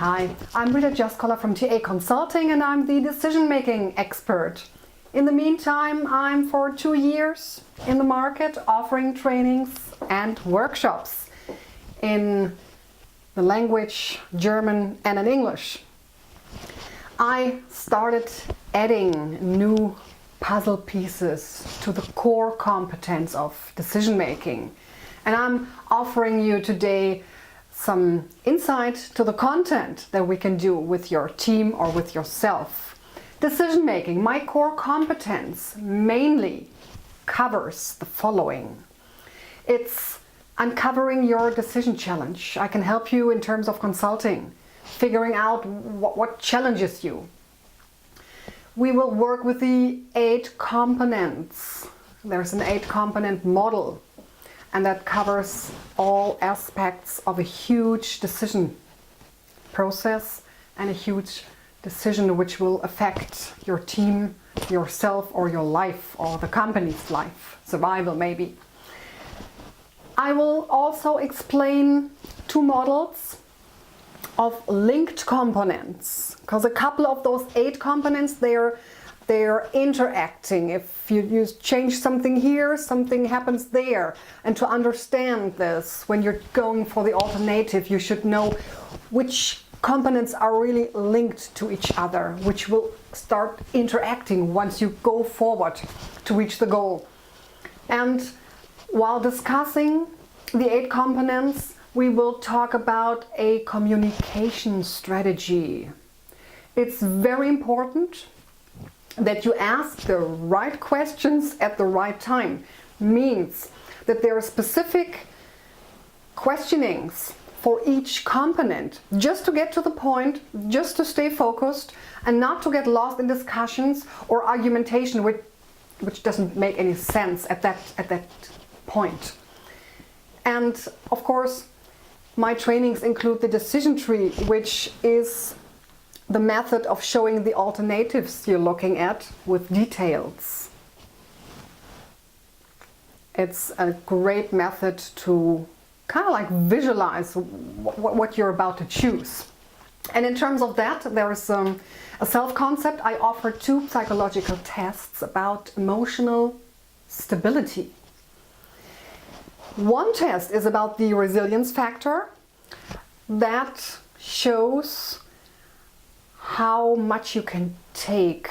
Hi, I'm Rita Jaskola from TA Consulting and I'm the decision-making expert. In the meantime, I'm for 2 years in the market offering trainings and workshops in the language German and in English. I started adding new puzzle pieces to the core competence of decision-making. And I'm offering you today some insight to the content that we can do with your team or with yourself. Decision-making, my core competence, mainly covers the following. It's uncovering your decision challenge. I can help you in terms of consulting, figuring out what challenges you. We will work with the 8 components. There's an 8-component model, and that covers all aspects of a huge decision process and a huge decision which will affect your team, yourself, or your life, or the company's life, survival maybe. I will also explain 2 models of linked components, because a couple of those 8 components, they're interacting. If you change something here, something happens there. And to understand this, when you're going for the alternative, you should know which components are really linked to each other, which will start interacting once you go forward to reach the goal. And while discussing the 8 components, we will talk about a communication strategy. It's very important that you ask the right questions at the right time. Means that there are specific questionings for each component, just to get to the point, just to stay focused and not to get lost in discussions or argumentation which doesn't make any sense at that point. And of course, my trainings include the decision tree, which is the method of showing the alternatives you're looking at with details. It's a great method to kind of like visualize what you're about to choose. And in terms of that, there is a self-concept. I offer 2 psychological tests about emotional stability. One test is about the resilience factor. That shows how much you can take,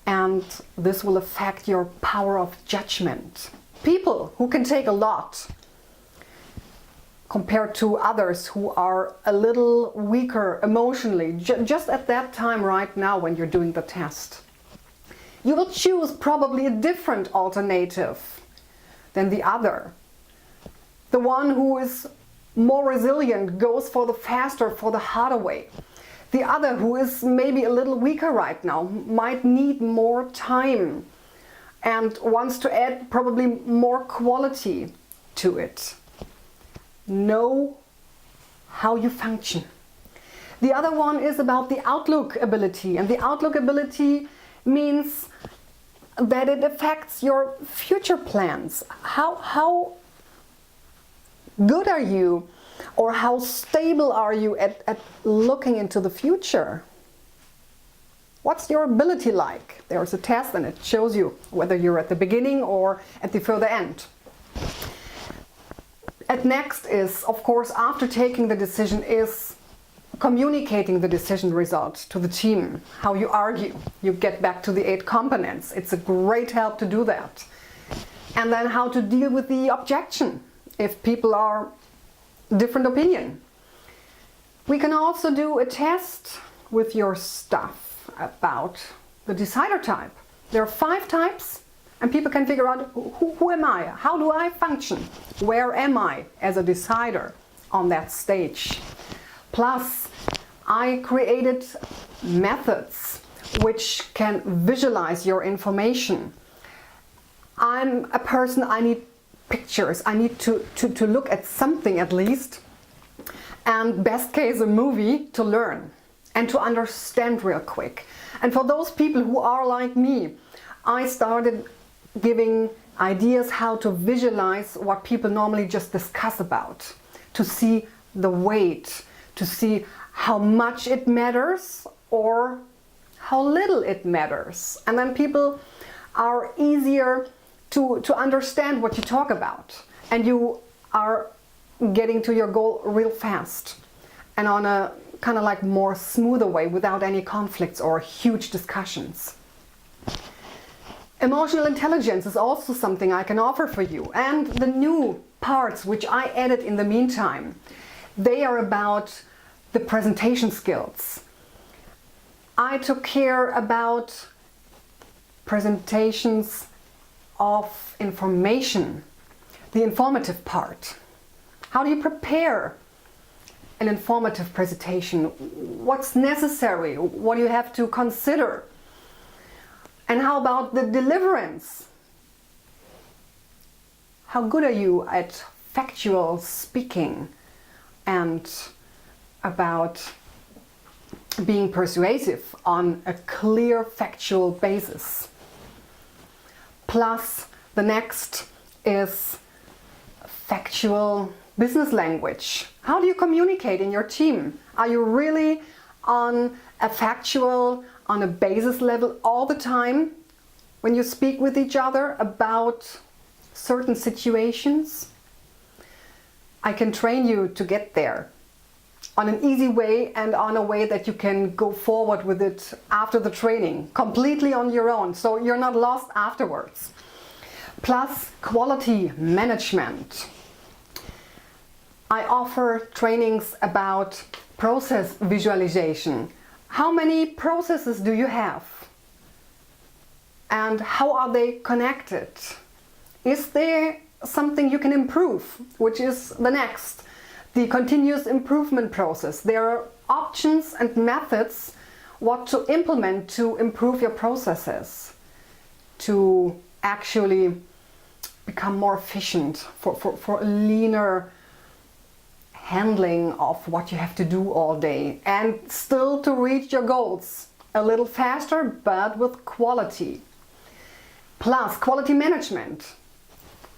and this will affect your power of judgment. People who can take a lot compared to others who are a little weaker emotionally, just at that time right now when you're doing the test, you will choose probably a different alternative than the other. The one who is more resilient goes for the faster, for the harder way. The other, who is maybe a little weaker right now, might need more time and wants to add probably more quality to it. Know how you function. The other one is about the outlook ability, and the outlook ability means that it affects your future plans. How good are you, or how stable are you at looking into the future? What's your ability like? There's a test and it shows you whether you're at the beginning or at the further end. And next is, of course, after taking the decision, is communicating the decision result to the team. How you argue. You get back to the 8 components. It's a great help to do that. And then how to deal with the objection if people are different opinion. We can also do a test with your stuff about the decider type. There are 5 types, and people can figure out who am I? How do I function? Where am I as a decider on that stage? Plus, I created methods which can visualize your information. I'm a person, I need pictures. I need to look at something at least, and best case a movie, to learn and to understand real quick. And for those people who are like me, I started giving ideas how to visualize what people normally just discuss about, to see the weight, to see how much it matters or how little it matters. And then people are easier to understand what you talk about. And you are getting to your goal real fast and on a kind of like more smoother way without any conflicts or huge discussions. Emotional intelligence is also something I can offer for you. And the new parts which I added in the meantime, they are about the presentation skills. I took care about presentations of information, the informative part. How do you prepare an informative presentation? What's necessary? What do you have to consider? And how about the deliverance? How good are you at factual speaking and about being persuasive on a clear factual basis? Plus, the next is factual business language. How do you communicate in your team? Are you really on a factual, on a basis level all the time when you speak with each other about certain situations? I can train you to get there on an easy way and on a way that you can go forward with it after the training, completely on your own, so you're not lost afterwards. Plus, quality management. I offer trainings about process visualization. How many processes do you have? And how are they connected? Is there something you can improve, which is the next? The continuous improvement process. There are options and methods what to implement to improve your processes, to actually become more efficient, for a leaner handling of what you have to do all day, and still to reach your goals a little faster but with quality. Plus, quality management.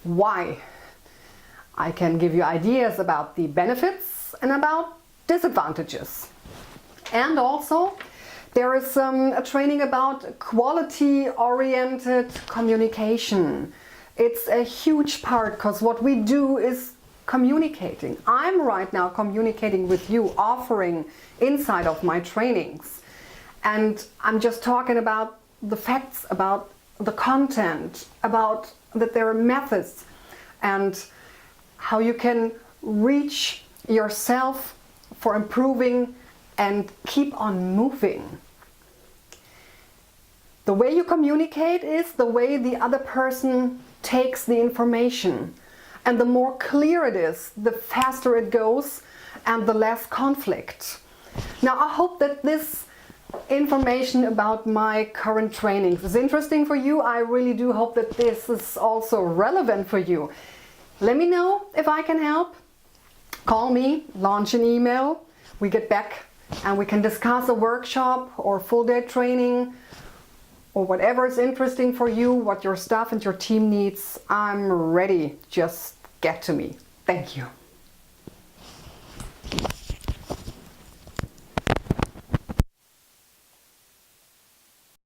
Why? I can give you ideas about the benefits and about disadvantages. And also there is a training about quality-oriented communication. It's a huge part because what we do is communicating. I'm right now communicating with you, offering inside of my trainings. And I'm just talking about the facts, about the content, about that there are methods and how you can reach yourself for improving and keep on moving. The way you communicate is the way the other person takes the information. And the more clear it is, the faster it goes and the less conflict. Now, I hope that this information about my current trainings is interesting for you. I really do hope that this is also relevant for you. Let me know if I can help. Call me, launch an email. We get back and we can discuss a workshop or full day training or whatever is interesting for you, what your staff and your team needs. I'm ready. Just get to me. Thank you.